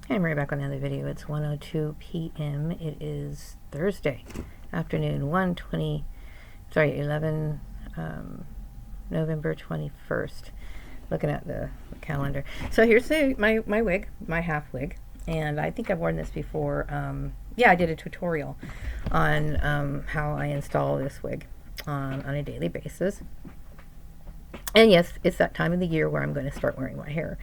Hey, I'm right back on another video. It's 1:02 p.m. It is Thursday afternoon, 11 November 21st. Looking at the calendar. So here's my wig, my half wig, and I think I've worn this before. Yeah, I did a tutorial on how I install this wig on a daily basis. And yes, it's that time of the year where I'm going to start wearing my hair.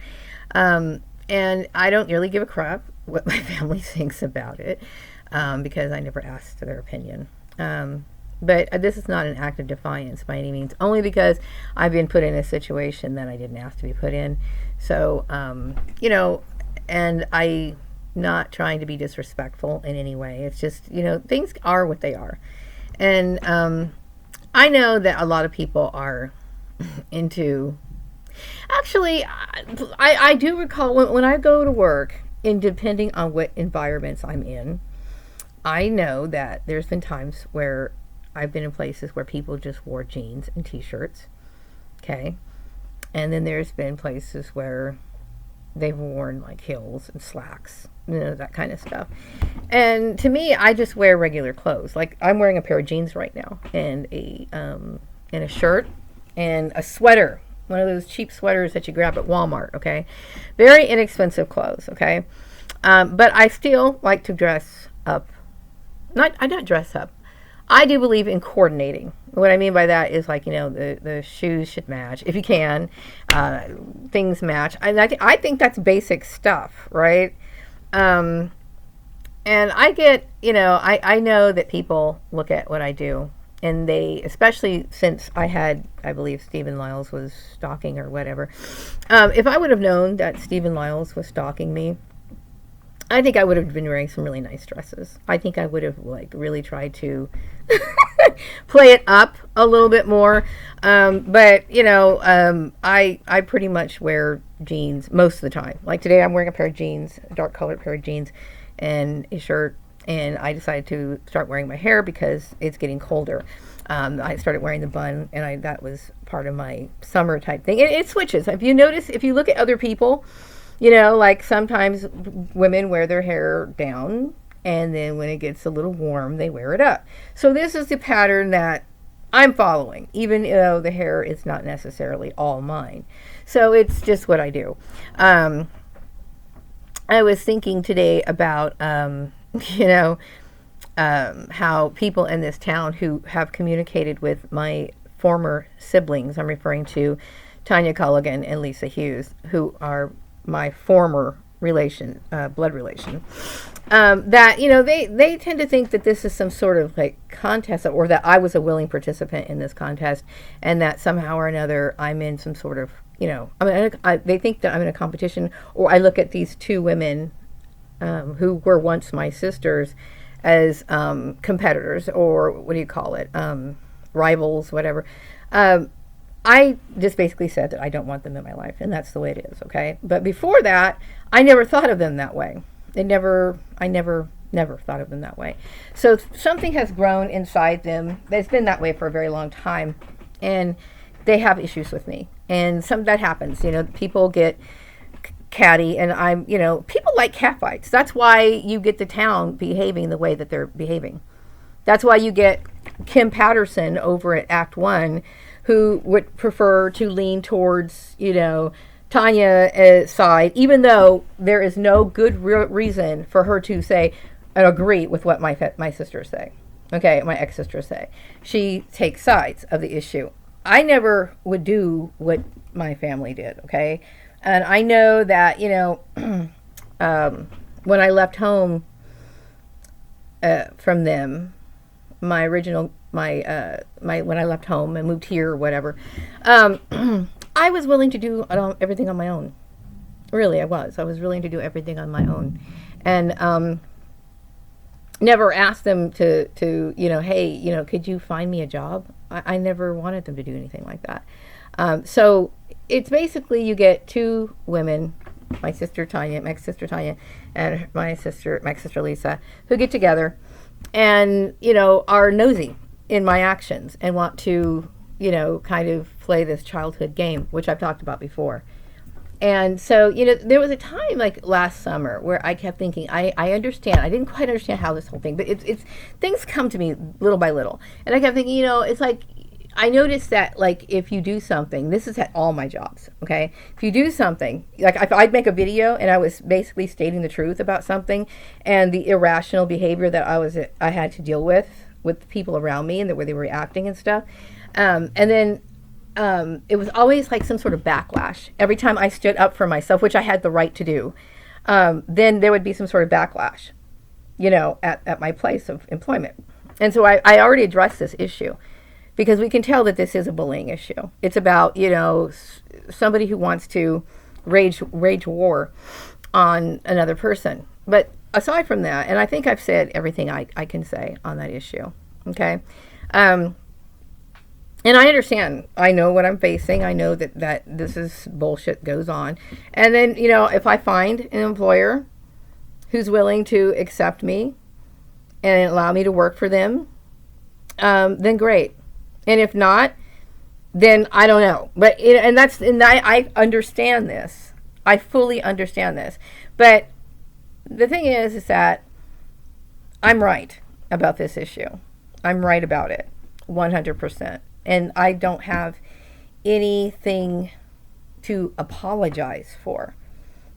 And I don't really give a crap what my family thinks about it, because I never asked their opinion. But this is not an act of defiance by any means, only because I've been put in a situation that I didn't ask to be put in. So, and I'm not trying to be disrespectful in any way. It's just, things are what they are. And I know that a lot of people are into... Actually, I do recall when I go to work, and depending on what environments I'm in, I know that there's been times where I've been in places where people just wore jeans and t-shirts, okay? And then there's been places where they've worn like heels and slacks, that kind of stuff. And to me, I just wear regular clothes. Like I'm wearing a pair of jeans right now, and a shirt and a sweater. One of those cheap sweaters that you grab at Walmart, okay? Very inexpensive clothes, okay? But I still like to dress up. I don't dress up. I do believe in coordinating. What I mean by that is like, the shoes should match. If you can, things match. I think that's basic stuff, right? And I get, I know that people look at what I do. And they, especially since I believe Stephen Lyles was stalking or whatever. If I would have known that Stephen Lyles was stalking me, I think I would have been wearing some really nice dresses. I think I would have really tried to play it up a little bit more. But I pretty much wear jeans most of the time. Like today, I'm wearing a pair of jeans, a dark colored pair of jeans, and a shirt. And I decided to start wearing my hair because it's getting colder. I started wearing the bun, and that was part of my summer type thing. It switches. If you notice, if you look at other people, like sometimes women wear their hair down, and then when it gets a little warm, they wear it up. So this is the pattern that I'm following, even though the hair is not necessarily all mine. So it's just what I do. I was thinking today about... how people in this town who have communicated with my former siblings, I'm referring to Tanya Culligan and Lisa Hughes, who are my former blood relation, that, they tend to think that this is some sort of contest, or that I was a willing participant in this contest, and that somehow or another I'm in some sort of, they think that I'm in a competition, or I look at these two women who were once my sisters as competitors, or what do you call it, rivals, whatever. I just basically said that I don't want them in my life, and that's the way it is, okay? But before that, I never thought of them that way. I never thought of them that way. So something has grown inside them that's been that way for a very long time, and they have issues with me. And that happens, people get catty, and people like catfights. That's why you get the town behaving the way that they're behaving. That's why you get Kim Patterson over at Act One, who would prefer to lean towards, Tanya's side, even though there is no good reason for her to say and agree with what my sisters say. Okay, my ex-sisters say. She takes sides of the issue. I never would do what my family did, okay? And I know that, when I left home from them, when I left home and moved here or whatever, I was willing to do everything on my own. Really, I was. I was willing to do everything on my own. And never asked them to hey, could you find me a job? I never wanted them to do anything like that. So it's basically you get two women, my sister Tanya, my ex-sister Tanya, and my ex-sister Lisa, who get together and, are nosy in my actions and want to, kind of play this childhood game, which I've talked about before. And so, there was a time like last summer where I kept thinking, I understand. I didn't quite understand how this whole thing, but it's things come to me little by little. And I kept thinking, it's like, I noticed that, like, if you do something, this is at all my jobs, okay? If you do something, like if I'd make a video and I was basically stating the truth about something and the irrational behavior that I had to deal with the people around me and the way they were reacting and stuff. And then it was always like some sort of backlash. Every time I stood up for myself, which I had the right to do, then there would be some sort of backlash, at my place of employment. And so I already addressed this issue because we can tell that this is a bullying issue. It's about, somebody who wants to rage war on another person. But aside from that, and I think I've said everything I can say on that issue, okay? And I understand. I know what I'm facing. I know that this is bullshit goes on. And then, if I find an employer who's willing to accept me and allow me to work for them, then great. And if not, then I don't know. But I understand this. I fully understand this. But the thing is that I'm right about this issue. I'm right about it, 100%. And I don't have anything to apologize for.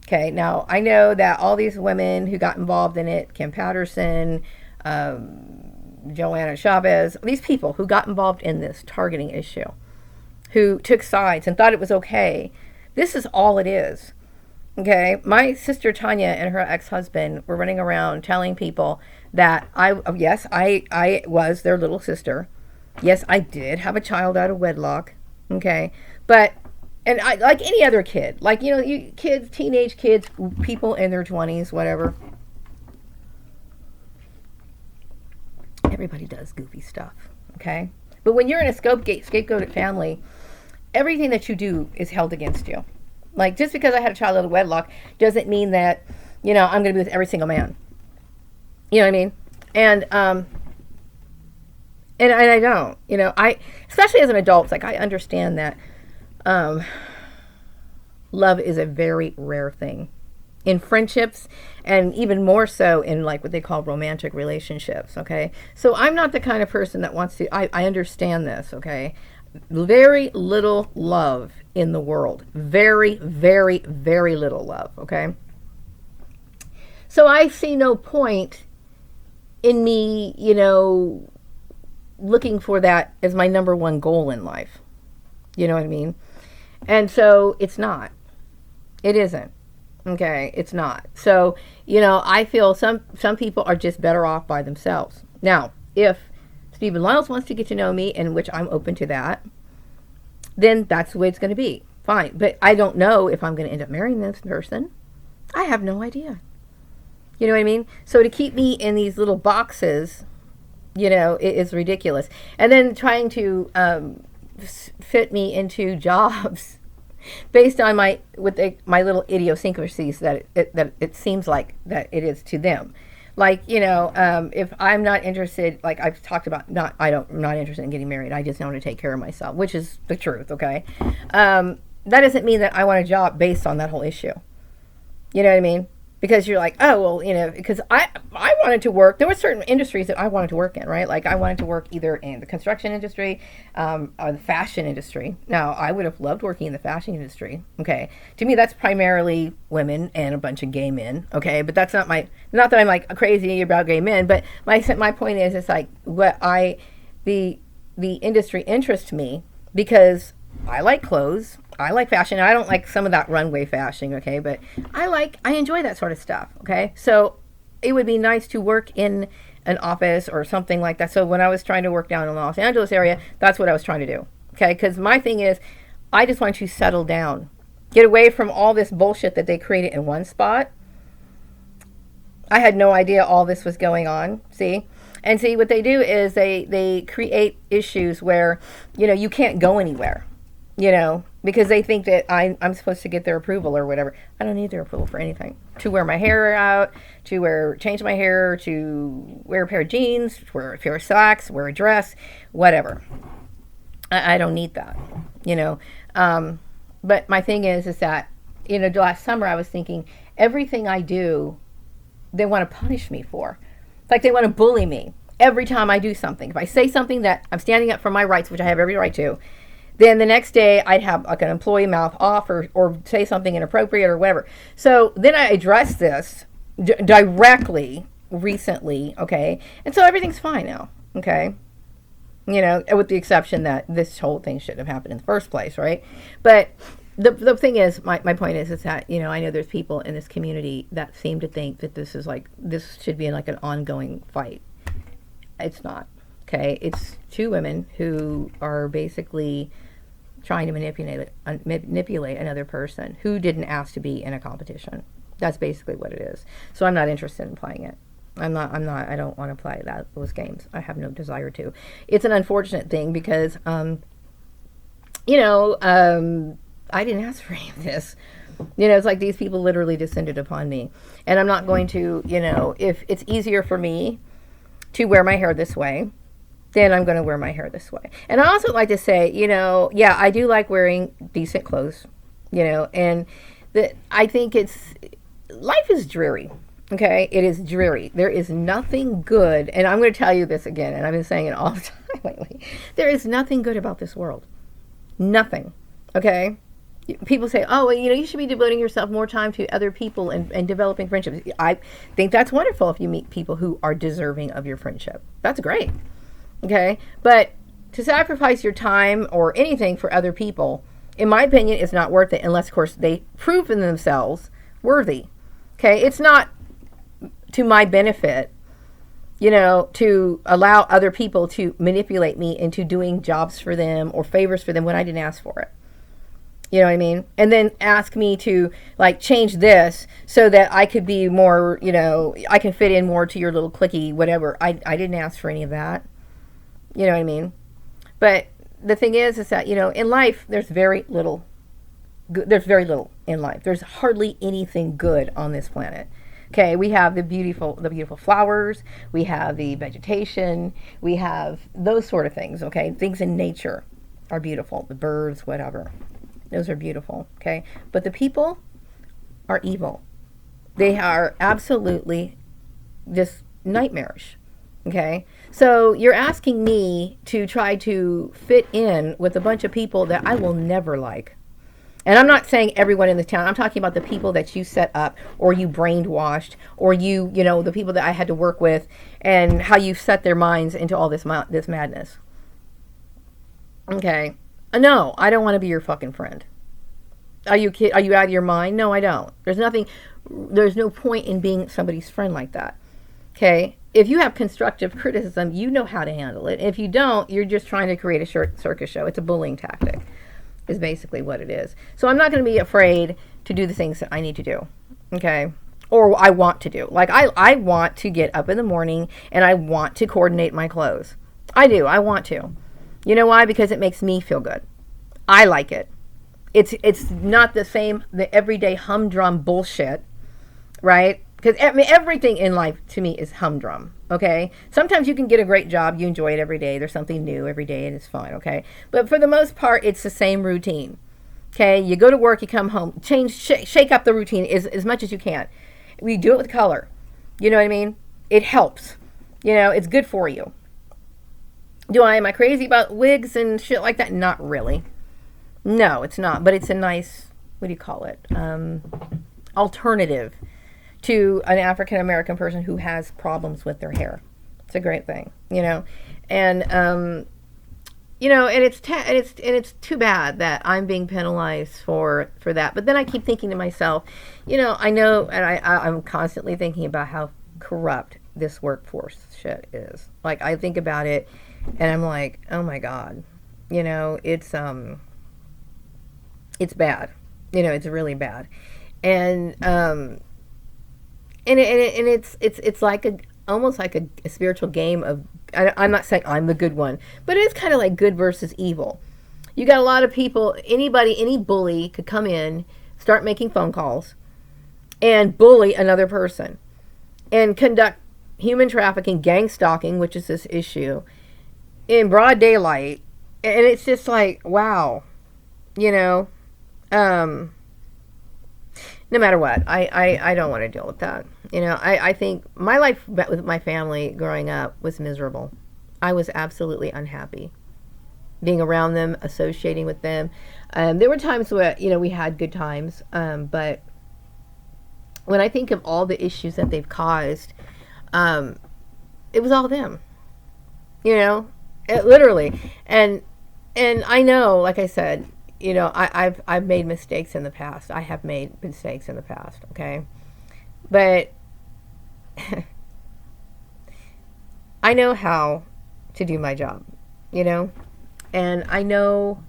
Okay, now I know that all these women who got involved in it, Kim Patterson, Joanna Chavez, these people who got involved in this targeting issue, who took sides and thought it was okay. This is all it is. Okay, my sister Tanya and her ex-husband were running around telling people that I was their little sister. Yes, I did have a child out of wedlock. Okay, but and I like any other kid, like you kids, teenage kids, people in their 20s, whatever. Everybody does goofy stuff, okay? But when you're in a scapegoated family, everything that you do is held against you. Like, just because I had a child out of wedlock doesn't mean that, I'm going to be with every single man. You know what I mean? And I don't. Especially as an adult, it's like I understand that love is a very rare thing. In friendships, and even more so in like what they call romantic relationships, okay? So I'm not the kind of person that wants to, I understand this, okay? Very little love in the world. Very, very, very little love, okay? So I see no point in me, looking for that as my number one goal in life. You know what I mean? And so it's not. It isn't. Okay, it's not. So, I feel some people are just better off by themselves. Now, if Stephen Lyles wants to get to know me, in which I'm open to that, then that's the way it's going to be. Fine. But I don't know if I'm going to end up marrying this person. I have no idea. You know what I mean? So to keep me in these little boxes, it is ridiculous. And then trying to fit me into jobs based on my little idiosyncrasies that it seems like that it is to them. Like, if I'm not interested, like I've talked about, I'm not interested in getting married. I just want to take care of myself, which is the truth. Okay. That doesn't mean that I want a job based on that whole issue. You know what I mean? Because you're like, oh, well, because I wanted to work. There were certain industries that I wanted to work in, right? Like I wanted to work either in the construction industry or the fashion industry. Now, I would have loved working in the fashion industry. Okay. To me, that's primarily women and a bunch of gay men. Okay. But that's not that I'm like crazy about gay men. But my point is, it's like the industry interests me because I like clothes. I like fashion. I don't like some of that runway fashion, okay? But I enjoy that sort of stuff, okay? So it would be nice to work in an office or something like that. So when I was trying to work down in the Los Angeles area, that's what I was trying to do, okay? Because my thing is, I just want to settle down. Get away from all this bullshit that they created in one spot. I had no idea all this was going on, see? And see, what they do is they create issues where, you can't go anywhere. Because they think that I'm supposed to get their approval or whatever. I don't need their approval for anything. To wear my hair out, to change my hair, to wear a pair of jeans, to wear a pair of socks, wear a dress, whatever. I don't need that, But my thing is that, last summer I was thinking everything I do, they want to punish me for. Like they want to bully me every time I do something. If I say something that I'm standing up for my rights, which I have every right to, then the next day I'd have like an employee mouth off or say something inappropriate or whatever. So then I addressed this directly recently, okay? And so everything's fine now, okay? With the exception that this whole thing shouldn't have happened in the first place, right? But the thing is, my point is that, I know there's people in this community that seem to think that this should be like an ongoing fight. It's not, okay? It's two women who are basically trying to manipulate another person who didn't ask to be in a competition. That's basically what it is. So I'm not interested in playing it. I don't want to play those games. I have no desire to. It's an unfortunate thing because, I didn't ask for any of this. It's like these people literally descended upon me. And I'm not going to, if it's easier for me to wear my hair this way, then I'm going to wear my hair this way. And I also like to say, yeah, I do like wearing decent clothes, and I think life is dreary. Okay, it is dreary. There is nothing good, and I'm going to tell you this again, and I've been saying it all the time lately. There is nothing good about this world. Nothing. Okay? People say, oh, well, you should be devoting yourself more time to other people and developing friendships. I think that's wonderful if you meet people who are deserving of your friendship. That's great. Okay? But to sacrifice your time or anything for other people, in my opinion, is not worth it unless, of course, they prove in themselves worthy. Okay? It's not to my benefit, to allow other people to manipulate me into doing jobs for them or favors for them when I didn't ask for it. You know what I mean? And then ask me to change this so that I could be more, I can fit in more to your little cliquey, whatever. I didn't ask for any of that. You know what I mean? But the thing is that, in life, there's very little in life. There's hardly anything good on this planet. Okay, we have the beautiful flowers, we have the vegetation, we have those sort of things, okay? Things in nature are beautiful, the birds, whatever. Those are beautiful, okay? But the people are evil. They are absolutely just nightmarish, okay? So you're asking me to try to fit in with a bunch of people that I will never like. And I'm not saying everyone in the town. I'm talking about the people that you set up or you brainwashed or the people that I had to work with and how you set their minds into all this madness. Okay. No, I don't want to be your fucking friend. Are you out of your mind? No, I don't. There's no point in being somebody's friend like that. Okay. If you have constructive criticism, you know how to handle it. If you don't, you're just trying to create a circus show. It's a bullying tactic. Is basically what it is. So I'm not going to be afraid to do the things that I need to do, okay? Or I want to do. I want to get up in the morning and I want to coordinate my clothes. I do. I want to. You know why? Because it makes me feel good. I like it. It's not the everyday humdrum bullshit, right? Because everything in life to me is humdrum, okay? Sometimes you can get a great job, you enjoy it every day, there's something new every day, and it's fine, okay? But for the most part, it's the same routine, okay? You go to work, you come home, shake up the routine as much as you can. We do it with color, you know what I mean? It helps, it's good for you. Am I crazy about wigs and shit like that? Not really. No, it's not, but it's a nice, what do you call it? Alternative to an African American person who has problems with their hair. It's a great thing, and and it's too bad that I'm being penalized for that. But then I keep thinking to myself, I know, and I'm constantly thinking about how corrupt this workforce shit is. I think about it, and I'm like, oh my God, it's bad, it's really bad, and it's like almost like a spiritual game of, I'm not saying I'm the good one, but it's kind of like good versus evil. You got a lot of people, any bully could come in, start making phone calls, and bully another person, and conduct human trafficking, gang stalking, which is this issue, in broad daylight. And it's just like, wow, No matter what, I don't want to deal with that. I think my life with my family growing up was miserable. I was absolutely unhappy being around them, associating with them. There were times where, we had good times, but when I think of all the issues that they've caused, it was all them, literally. And I know, like I said, I've made mistakes in the past. I have made mistakes in the past, okay? But I know how to do my job, and I know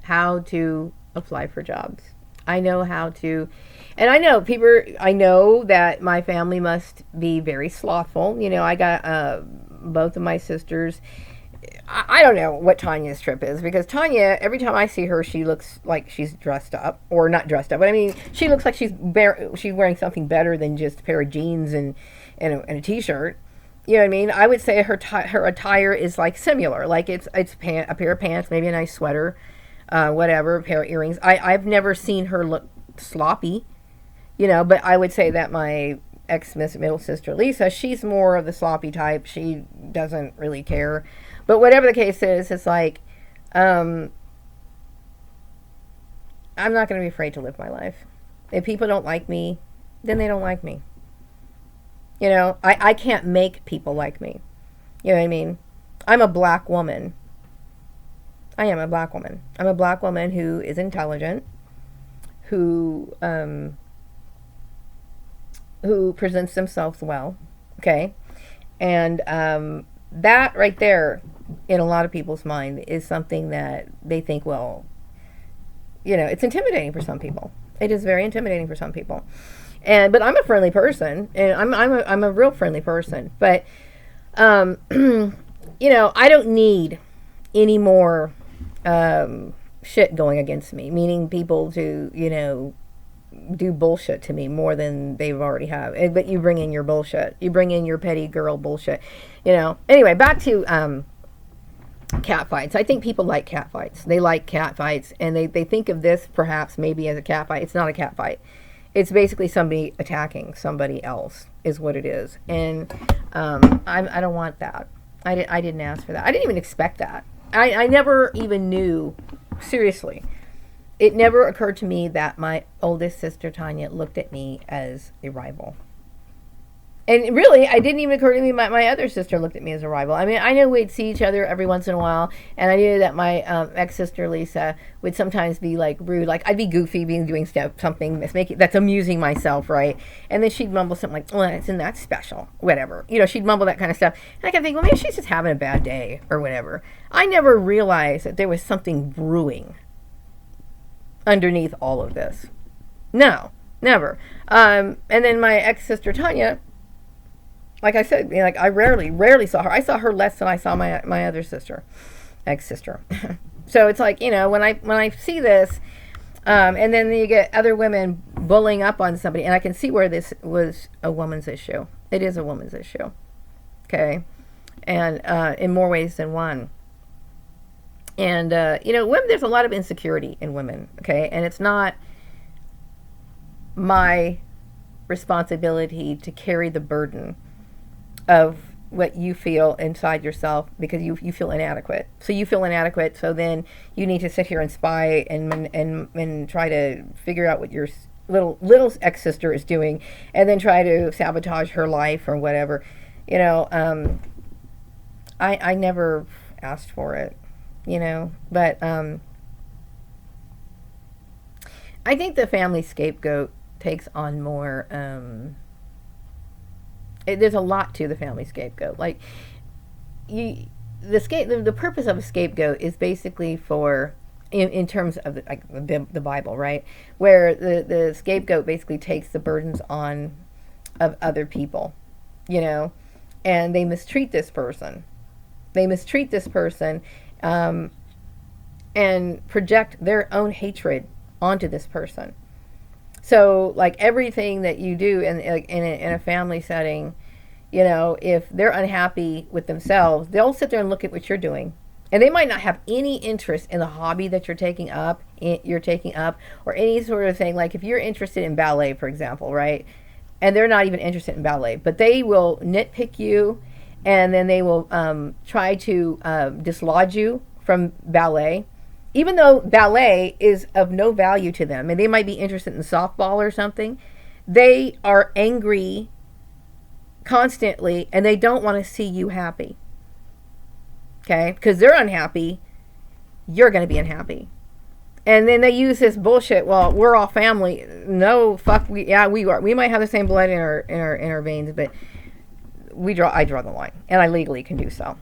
how to apply for jobs. I know how to, and I know that my family must be very slothful. I got both of my sisters. I don't know what Tanya's trip is, because Tanya, every time I see her, she looks like she's dressed up, or not dressed up, but I mean, she looks like she's wearing something better than just a pair of jeans and a t-shirt. You know what I mean? I would say her attire is like similar, like it's a pair of pants, maybe a nice sweater, whatever, a pair of earrings. I've never seen her look sloppy, but I would say that my middle sister Lisa, she's more of the sloppy type. She doesn't really care. But whatever the case is, it's like, I'm not going to be afraid to live my life. If people don't like me, then they don't like me. I can't make people like me. You know what I mean? I'm a black woman. I am a black woman. I'm a black woman who is intelligent, who presents themselves well, okay? And that right there, in a lot of people's mind, is something that they think, well, it's intimidating for some people. It is very intimidating for some people. But I'm a friendly person, and I'm a real friendly person. But I don't need any more shit going against me, meaning people to do bullshit to me more than they've already have. But you bring in your bullshit. You bring in your petty girl bullshit. Anyway, back to cat fights. I think people like cat fights. They like cat fights, and they think of this perhaps maybe as a cat fight. It's not a cat fight. It's basically somebody attacking somebody else is what it is. And I don't want that. I didn't ask for that. I didn't even expect that. I never even knew, seriously, it never occurred to me that my oldest sister, Tanya, looked at me as a rival. And really, it didn't even occur to me my other sister looked at me as a rival. I mean, I knew we'd see each other every once in a while, and I knew that my ex-sister, Lisa, would sometimes be, like, rude. Like, I'd be goofy, doing something that's amusing myself, right? And then she'd mumble something like, well, isn't that special? Whatever. She'd mumble that kind of stuff. And I could think, well, maybe she's just having a bad day or whatever. I never realized that there was something brewing underneath all of this. No, never. And then my ex-sister, Tanya, like I said, I rarely saw her. I saw her less than I saw my other sister, ex-sister. So it's like, when I see this, and then you get other women bullying up on somebody, and I can see where this was a woman's issue. It is a woman's issue, okay, and in more ways than one. And women, there's a lot of insecurity in women, okay, and it's not my responsibility to carry the burden of what you feel inside yourself, because you feel inadequate. So you feel inadequate, so then you need to sit here and spy and try to figure out what your little ex-sister is doing, and then try to sabotage her life or whatever. I never asked for it, but I think the family scapegoat takes on more there's a lot to the family scapegoat. Like, the purpose of a scapegoat is basically for, in terms of the Bible, right? Where the scapegoat basically takes the burdens on of other people, and they mistreat this person. And project their own hatred onto this person. So, like, everything that you do in a family setting, if they're unhappy with themselves, they'll sit there and look at what you're doing, And they might not have any interest in the hobby that you're taking up, or any sort of thing. Like if you're interested in ballet, for example, right? And they're not even interested in ballet, but they will nitpick you, and then they will try to dislodge you from ballet, even though ballet is of no value to them, and they might be interested in softball or something. They are angry constantly, and they don't want to see you happy. Okay? Because they're unhappy, you're going to be unhappy. And then they use this bullshit. Well, we're all family. No, fuck. We are. We might have the same blood in our veins, but I draw the line, and I legally can do so.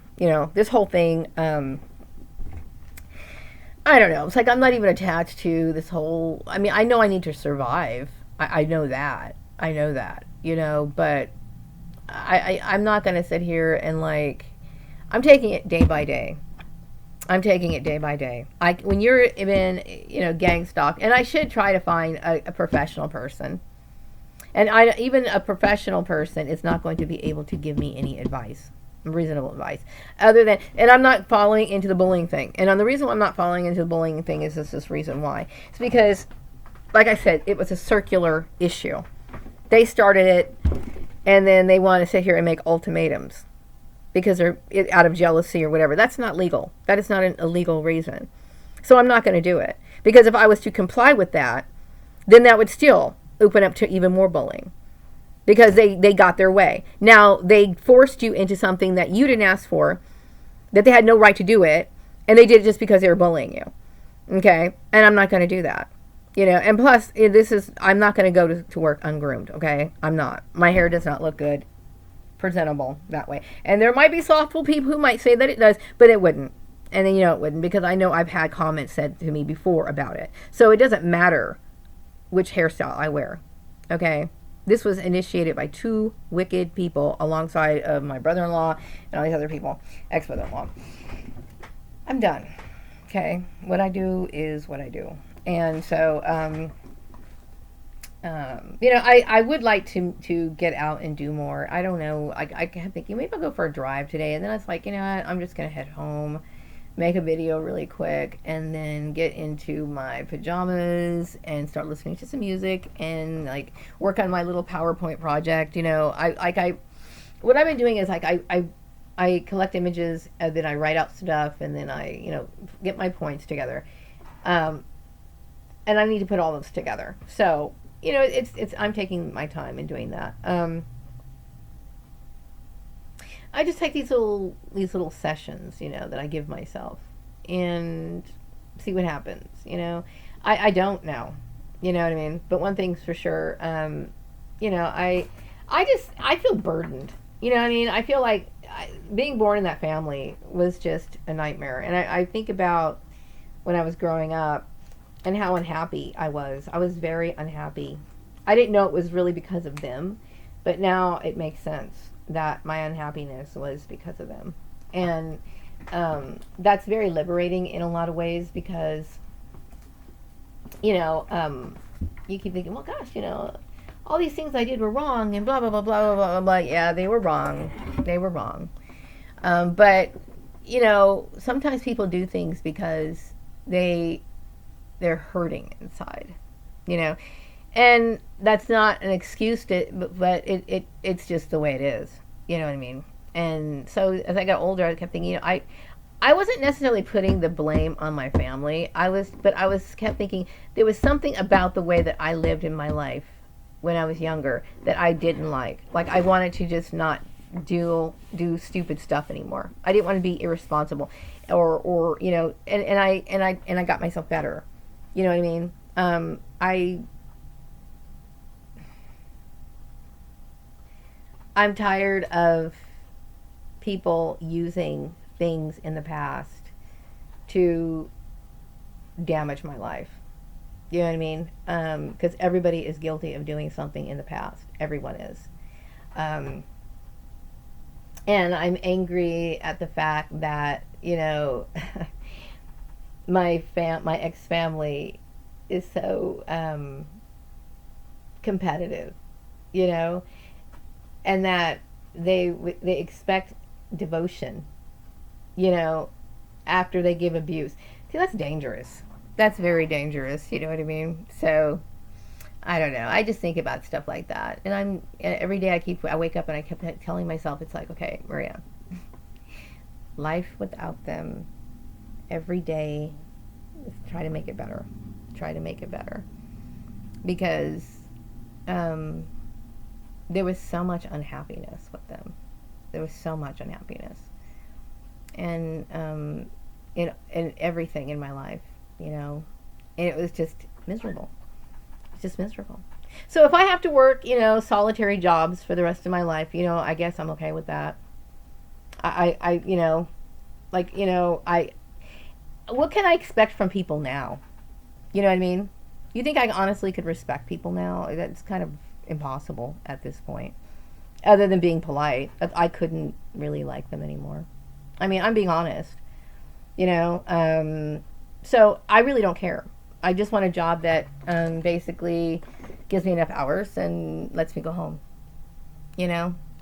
This whole thing. I don't know. It's like I'm not even attached to this whole. I mean, I know I need to survive. I know that. I know that. But I'm not gonna sit here and like. I'm taking it day by day. I'm taking it day by day. When you're in, gang stalk, and I should try to find a professional person. And even a professional person is not going to be able to give me any advice, reasonable advice, other than, and I'm not falling into the bullying thing. And the reason why I'm not falling into the bullying thing is this reason why. It's because, like I said, it was a circular issue. They started it, and then they want to sit here and make ultimatums because they're out of jealousy or whatever. That's not legal. That is not a legal reason. So I'm not going to do it. Because if I was to comply with that, then that would still open up to even more bullying. Because they got their way. Now, they forced you into something that you didn't ask for, that they had no right to do it, and they did it just because they were bullying you. Okay? And I'm not going to do that. And plus, I'm not going to go to work ungroomed, okay? I'm not. My hair does not look good, presentable that way. And there might be thoughtful people who might say that it does, but it wouldn't. And then it wouldn't, because I know I've had comments said to me before about it. So it doesn't matter which hairstyle I wear, okay? This was initiated by two wicked people alongside of my brother-in-law and all these other people, ex-brother-in-law. I'm done, okay? What I do is what I do. And so, I would like to get out and do more. I don't know. I kept thinking maybe I'll go for a drive today. And then it's like, what? I'm just going to head home, make a video really quick, and then get into my pajamas and start listening to some music and like work on my little PowerPoint project. What I've been doing is like I collect images and then I write out stuff and then I, get my points together. And I need to put all those together. So, I'm taking my time in doing that. I just take these little sessions, that I give myself and see what happens, I don't know, you know what I mean? But one thing's for sure, I feel burdened, you know what I mean? I feel like being born in that family was just a nightmare. And I think about when I was growing up and how unhappy I was. I was very unhappy. I didn't know it was really because of them, but now it makes sense that my unhappiness was because of them. And that's very liberating in a lot of ways because, you keep thinking, well, gosh, all these things I did were wrong and blah, blah, blah, blah, blah, blah, blah. Yeah, they were wrong. They were wrong. But, sometimes people do things because they're hurting inside, and that's not an excuse but it's just the way it is, you know what I mean? And so as I got older, I kept thinking, I wasn't necessarily putting the blame on my family. I kept thinking there was something about the way that I lived in my life when I was younger that I didn't like I wanted to just not do stupid stuff anymore. I didn't want to be irresponsible or and I got myself better. You know what I mean? I'm tired of people using things in the past to damage my life. You know what I mean? Because everybody is guilty of doing something in the past. Everyone is. And I'm angry at the fact that, my ex-family is so competitive, and that they expect devotion, after they give abuse. See, that's dangerous. That's very dangerous. You know what I mean? So I don't know. I just think about stuff like that, and every day I wake up and I kept telling myself, it's like, okay, Maria, life without them, every day, try to make it better. Try to make it better, because there was so much unhappiness with them. There was so much unhappiness, and in everything in my life, and it was just miserable. It's just miserable. So if I have to work, solitary jobs for the rest of my life, I guess I'm okay with that. I what can I expect from people now? You know what I mean? You think I honestly could respect people now? That's kind of impossible at this point. Other than being polite, I couldn't really like them anymore. I mean, I'm being honest. So I really don't care. I just want a job that basically gives me enough hours and lets me go home.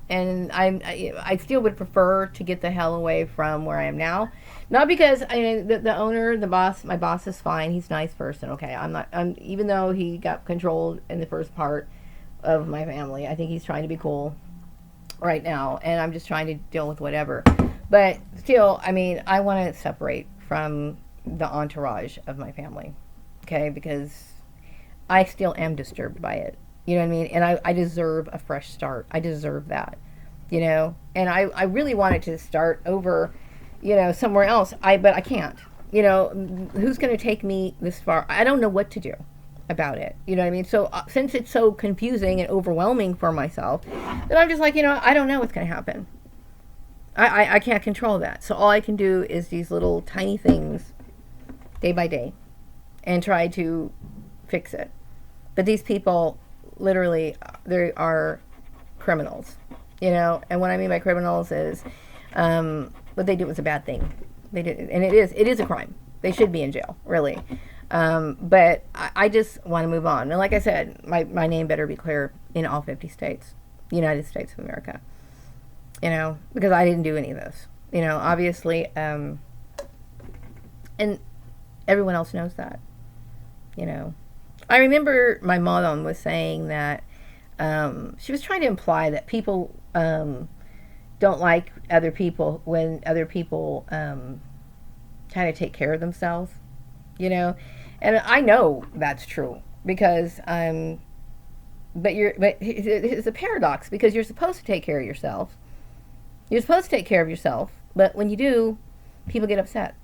And I still would prefer to get the hell away from where I am now. Not because the owner, the boss, my boss is fine. He's a nice person. Okay, I'm not. Even though he got controlled in the first part of my family, I think he's trying to be cool right now, and I'm just trying to deal with whatever. But still, I want to separate from the entourage of my family. Okay, because I still am disturbed by it. You know what I mean? And I deserve a fresh start. I deserve that, And I really wanted to start over, somewhere else. But I can't. Who's going to take me this far? I don't know what to do about it. You know what I mean? So since it's so confusing and overwhelming for myself, then I'm just like, I don't know what's going to happen. I can't control that. So all I can do is these little tiny things day by day and try to fix it. But these people, literally, they are criminals, and what I mean by criminals is what they did was a bad thing. They did, and it is a crime. They should be in jail, really. But I just want to move on. And like I said, my name better be clear in all 50 states, United States of America, because I didn't do any of this, obviously, and everyone else knows that, I remember my mom was saying that she was trying to imply that people don't like other people when other people kind of take care of themselves, and I know that's true because but it's a paradox because you're supposed to take care of yourself. You're supposed to take care of yourself, but when you do, people get upset.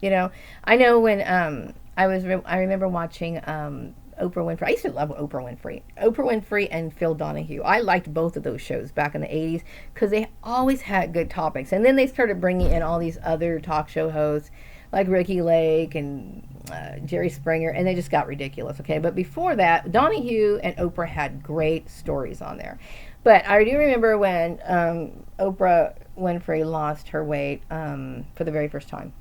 I know when I remember watching Oprah Winfrey. I used to love Oprah Winfrey. Oprah Winfrey and Phil Donahue. I liked both of those shows back in the 80s because they always had good topics. And then they started bringing in all these other talk show hosts like Ricky Lake and Jerry Springer, and they just got ridiculous, okay? But before that, Donahue and Oprah had great stories on there. But I do remember when Oprah Winfrey lost her weight for the very first time.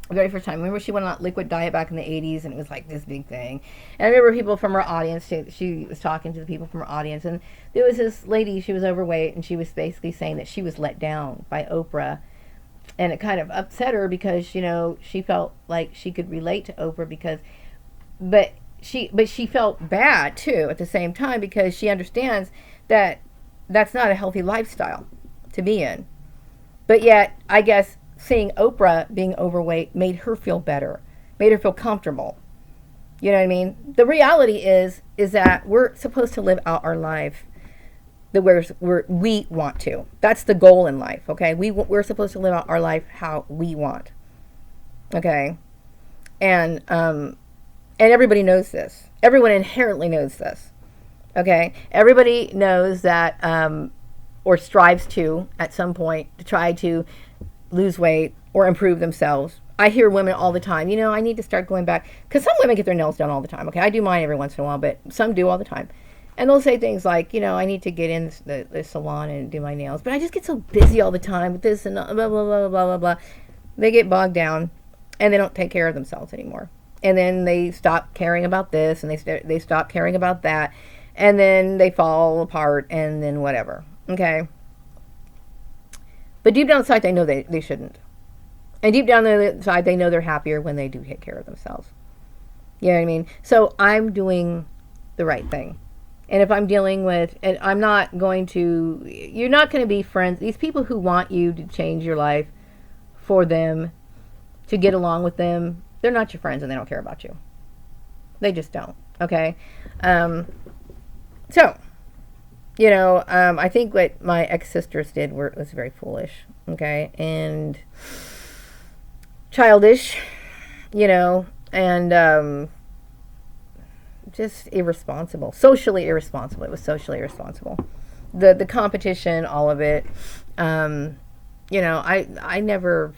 The very first time. Remember she went on that liquid diet back in the 80s and it was like this big thing. And I remember people from her audience, she was talking to the people from her audience, and there was this lady, she was overweight, and she was basically saying that she was let down by Oprah. And it kind of upset her because, she felt like she could relate to Oprah but she felt bad too at the same time because she understands that that's not a healthy lifestyle to be in. But yet, I guess seeing Oprah being overweight made her feel better, made her feel comfortable. You know what I mean? The reality is that we're supposed to live out our life the where we want to. That's the goal in life, okay? We're supposed to live out our life how we want, okay? And everybody knows this. Everyone inherently knows this, okay? Everybody knows that, or strives to, at some point, to try to lose weight or improve themselves. I hear women all the time, I need to start going back, because some women get their nails done all the time, okay? I do mine every once in a while, but some do all the time. And they'll say things like, I need to get in the salon and do my nails, but I just get so busy all the time with this and blah, blah, blah, blah, blah, blah. They get bogged down and they don't take care of themselves anymore. And then they stop caring about this and they stop caring about that. And then they fall apart and then whatever. Okay. But deep down inside, they know they shouldn't. And deep down inside, they know they're happier when they do take care of themselves. You know what I mean? So I'm doing the right thing. And if I'm dealing with, and I'm not going to, you're not going to be friends. These people who want you to change your life for them, to get along with them, they're not your friends and they don't care about you. They just don't. Okay? So, you know, I think what my ex-sisters did was very foolish. Okay? And childish, you know, and just irresponsible, socially irresponsible. It was socially irresponsible. The competition, all of it. You know, I never,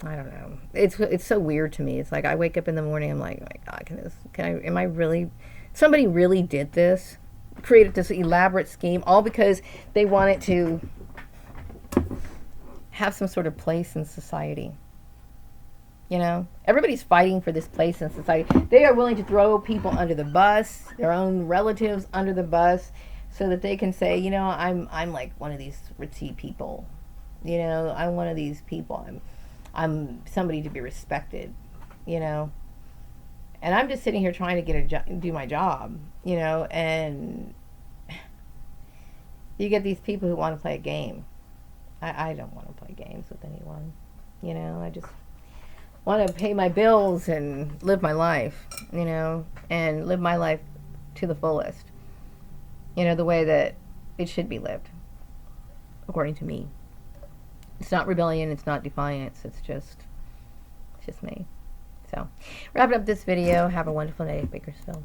I don't know. It's so weird to me. It's like I wake up in the morning. I'm like, oh my God, am I really? Somebody really did this, created this elaborate scheme, all because they wanted to have some sort of place in society. You know, everybody's fighting for this place in society. They are willing to throw people under the bus, their own relatives under the bus, so that they can say, you know, I'm like one of these ritzy people. You know, I'm one of these people. I'm somebody to be respected. You know, and I'm just sitting here trying to get do my job. You know, and you get these people who want to play a game. I don't want to play games with anyone. You know, I just want to pay my bills and live my life, you know, and live my life to the fullest, you know, the way that it should be lived, according to me. It's not rebellion, it's not defiance, it's just me. So, wrapping up this video. Have a wonderful day, Bakersfield.